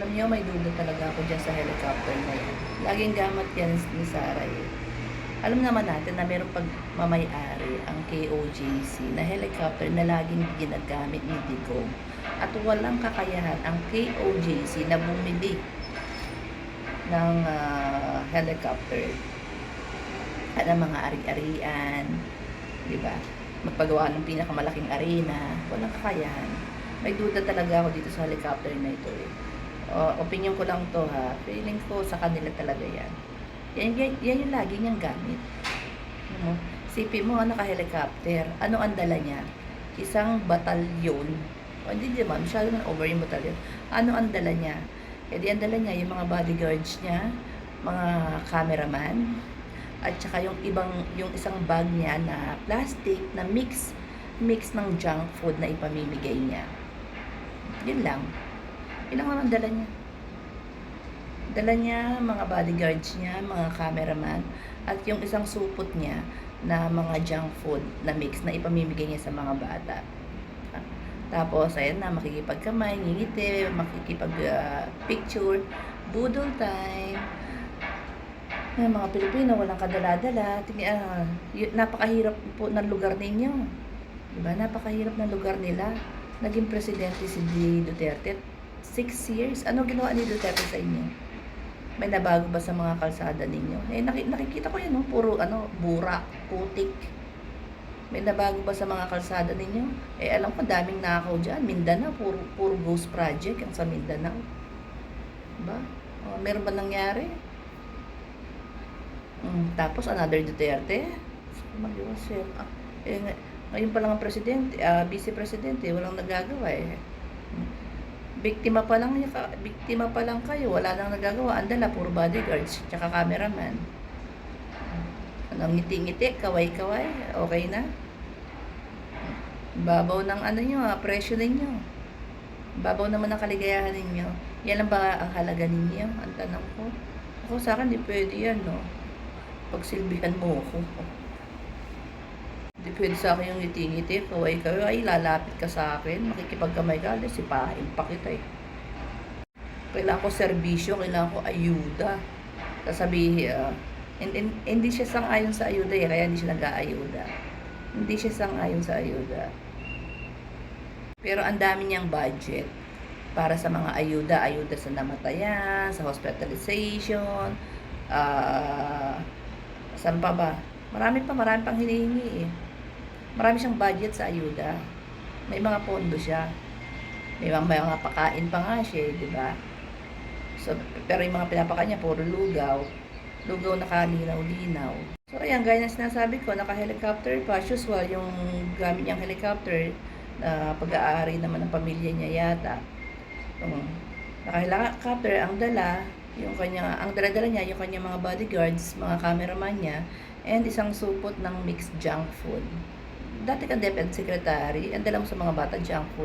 Alam niyo, may duda talaga ako dyan sa helicopter na yan. Laging gamit yan ni Sarah eh. Alam naman natin na mayroong pagmamayari ang KOJC na helicopter na laging ginagamit ni Digong. At walang kakayahan ang KOJC na bumili ng helicopter at ang mga ari-arian, di ba? Magpagawa ng pinakamalaking arena, walang kakayahan. May duda talaga ako dito sa helicopter na ito eh. Opinion ko lang to ha. Feeling ko sa kanila talaga yan. Yan yung lagi niyang gamit. Sipin mo, naka-helicopter. Ano ang dala niya? Isang batalyon. O hindi naman, masyado na over yung batalyon. Ano ang dala niya? E di ang dala niya, yung mga bodyguards niya, mga cameraman, at saka yung isang bag niya na plastic na mix ng junk food na ipamimigay niya. Yun lang. Yun lang naman dala niya. Dala niya, mga bodyguards niya, mga cameraman, at yung isang supot niya na mga junk food na mix na ipamimigay niya sa mga bata. Tapos, ayan na, makikipagkamay, ngingiti, makikipag-picture, budol time. Yung mga Pilipino, walang kadala-dala. Napakahirap po ng lugar ninyo. Diba? Napakahirap ng lugar nila. Naging presidente si Duterte. 6 years. Ano ginawa ni Duterte sa inyo? May nabago ba sa mga kalsada ninyo? Eh, nakikita ko yan, no? Puro, burak, putik. May nabago ba sa mga kalsada ninyo? Eh, alam ko, daming nakaw dyan. Mindanao, puro ghost project ang sa Mindanao. Diba? Meron ba nangyari? Tapos, another Duterte. Mag-iwasip. Ngayon pa lang ang presidente, vice-presidente, walang nagagawa eh. Biktima pa lang kayo, wala nang nagagawa. Andala, puro bodyguards, tsaka cameraman. Ngiti-ngiti, kaway-kaway, okay na. Babaw ng nyo, presyo ninyo. Babaw naman ang kaligayahan ninyo. Yan lang ba ang halaga ninyo? Ang tanong ko. Ako sa akin, di pwede yan, no? Pagsilbihan mo ako. Di pwede sa akin yung ngiti-ngiti, kaway-kaway, lalapit ka sa akin, makikipagkamay ka, sipahin pa kita eh. Kailangan ko serbisyo, kailangan ko ayuda. Sasabihin, hindi siya sang-ayon sa ayuda eh, kaya hindi siya nag-aayuda. Hindi siya sang-ayon sa ayuda. Pero ang dami niyang budget para sa mga ayuda sa namatayan, sa hospitalization, saan pa ba? Marami pang hinihingi eh. Marami siyang budget sa ayuda. May mga pondo siya. May mga pakain pa nga siya, di ba? So, pero yung mga pinapakain niya, puro lugaw. Lugaw na kalinaw-linaw. So, ayan, gaya na sinasabi ko, naka-helicopter pa. Usual, yung gamit niyang helicopter, pag-aari naman ng pamilya niya yata. Naka-helicopter, ang dala niya, yung kanyang mga bodyguards, mga cameraman niya, and isang supot ng mixed junk food. Dati kang DepEd Secretary, ang dala mo sa mga bata junk food.